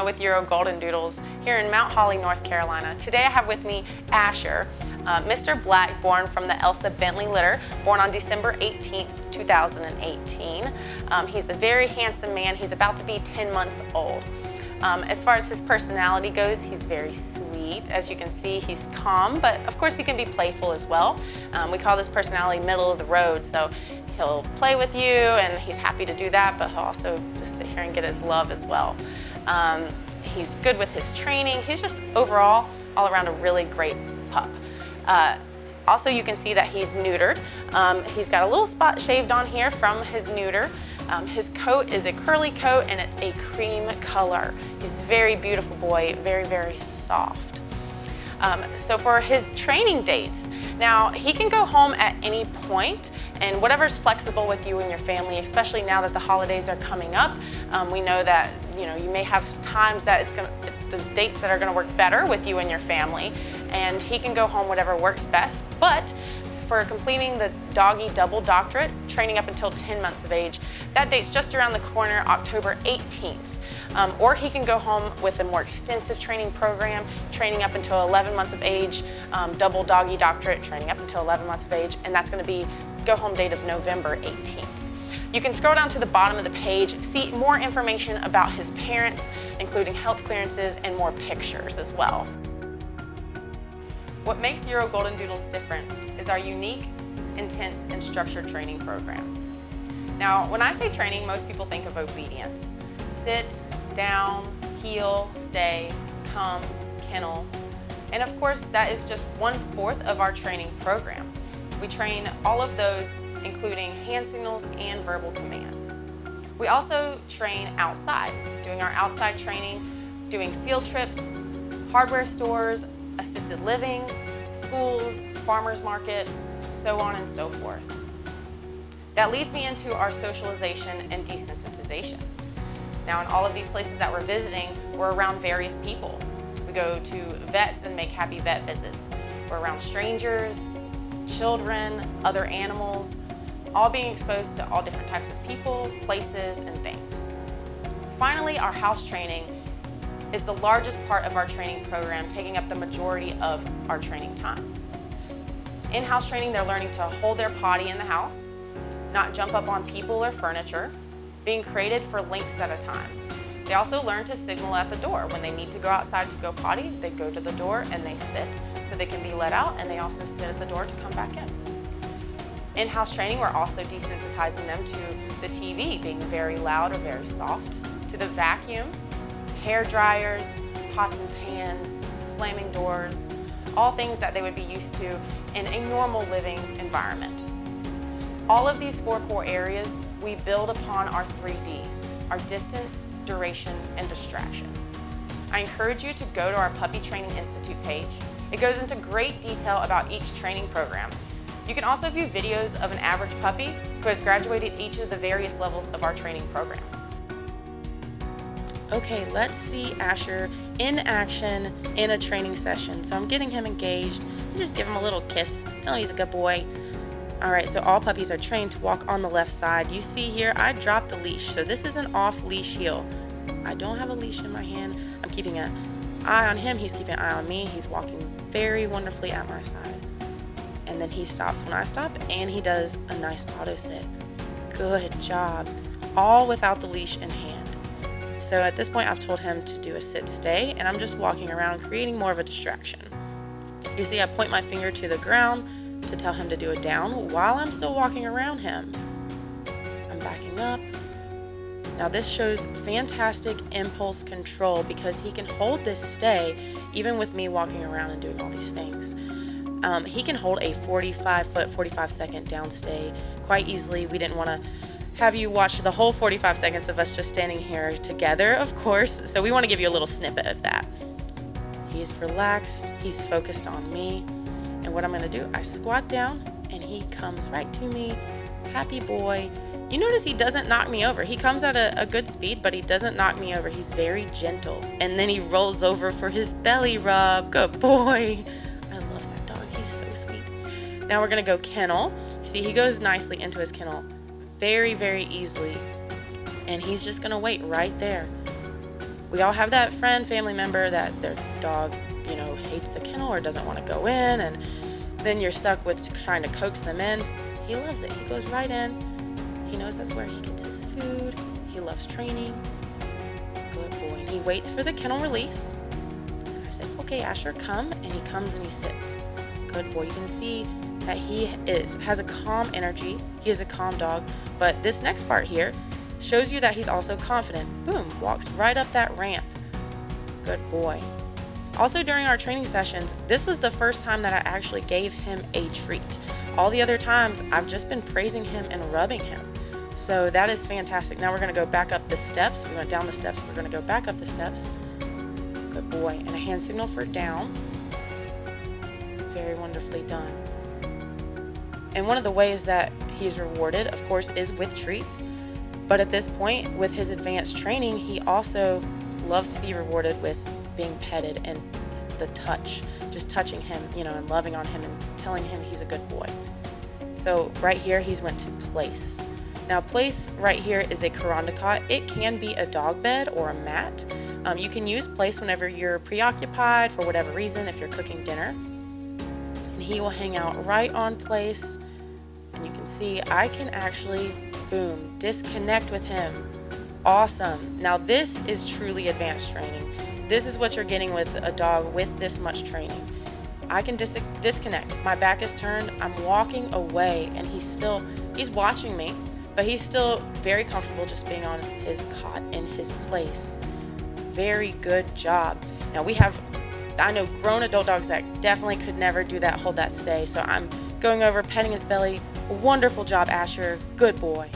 with Euro Goldendoodles here in Mount Holly, North Carolina. Today I have with me Asher, Mr. Black, born from the Elsa Bentley litter, born on December 18th, 2018. He's a very handsome man. He's about to be 10 months old. As far as his personality goes, he's very sweet. As you can see, he's calm, but of course he can be playful as well. We call this personality middle of the road, so he'll play with you and he's happy to do that, but he'll also just sit here and get his love as well. He's good with his training. He's just overall, all around a really great pup. Also, you can see that he's neutered. He's got a little spot shaved on here from his neuter. His coat is a curly coat and it's a cream color. He's a very beautiful boy, very, very soft. So for his training dates, now he can go home at any point, and whatever's flexible with you and your family, especially now that the holidays are coming up. We know that you may have times that the dates that are going to work better with you and your family, and he can go home whatever works best. But for completing the doggy double doctorate, training up until 10 months of age, that date's just around the corner, October 18th. Or he can go home with a more extensive training program, training up until 11 months of age, double doggy doctorate, training up until 11 months of age, and that's going to be go home date of November 18th. You can scroll down to the bottom of the page, see more information about his parents, including health clearances and more pictures as well. What makes Euro Goldendoodles different is our unique, intense, and structured training program. Now, when I say training, most people think of obedience. Sit, down, heel, stay, come, kennel. And of course, that is just 1/4 of our training program. We train all of those, including hand signals and verbal commands. We also train outside, doing our outside training, doing field trips, hardware stores, assisted living, schools, farmers markets, so on and so forth. That leads me into our socialization and desensitization. Now, in all of these places that we're visiting, we're around various people. We go to vets and make happy vet visits. We're around strangers, children, other animals, all being exposed to all different types of people, places, and things. Finally, our house training is the largest part of our training program, taking up the majority of our training time. In house training, they're learning to hold their potty in the house, not jump up on people or furniture, being created for lengths at a time. They also learn to signal at the door. When they need to go outside to go potty, they go to the door and they sit so they can be let out, and they also sit at the door to come back in. In house training, we're also desensitizing them to the TV being very loud or very soft, to the vacuum, hair dryers, pots and pans, slamming doors, all things that they would be used to in a normal living environment. All of these 4 core areas we build upon our 3 Ds, our distance, duration, and distraction. I encourage you to go to our Puppy Training Institute page. It goes into great detail about each training program. You can also view videos of an average puppy who has graduated each of the various levels of our training program. Okay, let's see Asher in action in a training session. So I'm getting him engaged. Just give him a little kiss, tell him he's a good boy. All right, so all puppies are trained to walk on the left side. You see here, I dropped the leash, so this is an off-leash heel. I don't have a leash in my hand. I'm keeping an eye on him. He's keeping an eye on me. He's walking very wonderfully at my side. And then he stops when I stop, and he does a nice auto sit. Good job. All without the leash in hand. So at this point, I've told him to do a sit-stay, and I'm just walking around, creating more of a distraction. You see, I point my finger to the ground to tell him to do a down while I'm still walking around him. I'm backing up. Now this shows fantastic impulse control because he can hold this stay even with me walking around and doing all these things. He can hold a 45-foot, 45-second down stay quite easily. We didn't want to have you watch the whole 45 seconds of us just standing here together, of course, so we want to give you a little snippet of that. He's relaxed, he's focused on me, and what I'm going to do, I squat down and he comes right to me, happy boy. You notice he doesn't knock me over. He comes at a good speed, but he doesn't knock me over. He's very gentle. And then he rolls over for his belly rub. Good boy. I love that dog. He's so sweet. Now we're going to go kennel. See, he goes nicely into his kennel very, very easily. And he's just going to wait right there. We all have that friend, family member that their dog, you know, hates the kennel or doesn't want to go in, and then you're stuck with trying to coax them in. He loves it. He goes right in. He knows that's where he gets his food. He loves training. Good boy. And he waits for the kennel release. And I said, okay, Asher, come. And he comes and he sits. Good boy. You can see that he has a calm energy. He is a calm dog. But this next part here shows you that he's also confident. Boom, walks right up that ramp. Good boy. Also, during our training sessions, this was the first time that I actually gave him a treat. All the other times, I've just been praising him and rubbing him. So that is fantastic. Now we're going to go back up the steps. We went down the steps. We're going to go back up the steps. Good boy. And a hand signal for down. Very wonderfully done. And one of the ways that he's rewarded, of course, is with treats. But at this point, with his advanced training, he also loves to be rewarded with being petted and the touch, just touching him, you know, and loving on him and telling him he's a good boy. So right here, he's went to place. Now place right here is a Karandakot. It can be a dog bed or a mat. You can use place whenever you're preoccupied for whatever reason, if you're cooking dinner. And he will hang out right on place. And you can see I can actually, boom, disconnect with him. Awesome. Now this is truly advanced training. This is what you're getting with a dog with this much training. I can disconnect. My back is turned. I'm walking away and he's watching me, but he's still very comfortable just being on his cot in his place. Very good job. Now I know grown adult dogs that definitely could never do that, hold that stay. So I'm going over, petting his belly. Wonderful job, Asher. Good boy.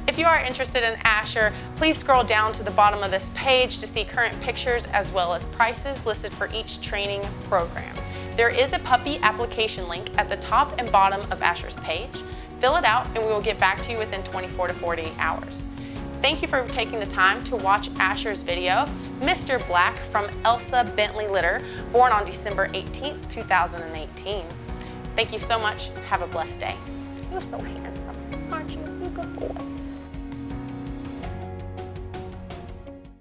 If you are interested in Asher, please scroll down to the bottom of this page to see current pictures as well as prices listed for each training program. There is a puppy application link at the top and bottom of Asher's page. Fill it out and we will get back to you within 24 to 48 hours. Thank you for taking the time to watch Asher's video. Mr. Black from Elsa Bentley Litter, born on December 18th, 2018. Thank you so much. Have a blessed day. You're so handsome, aren't you? You're a good boy.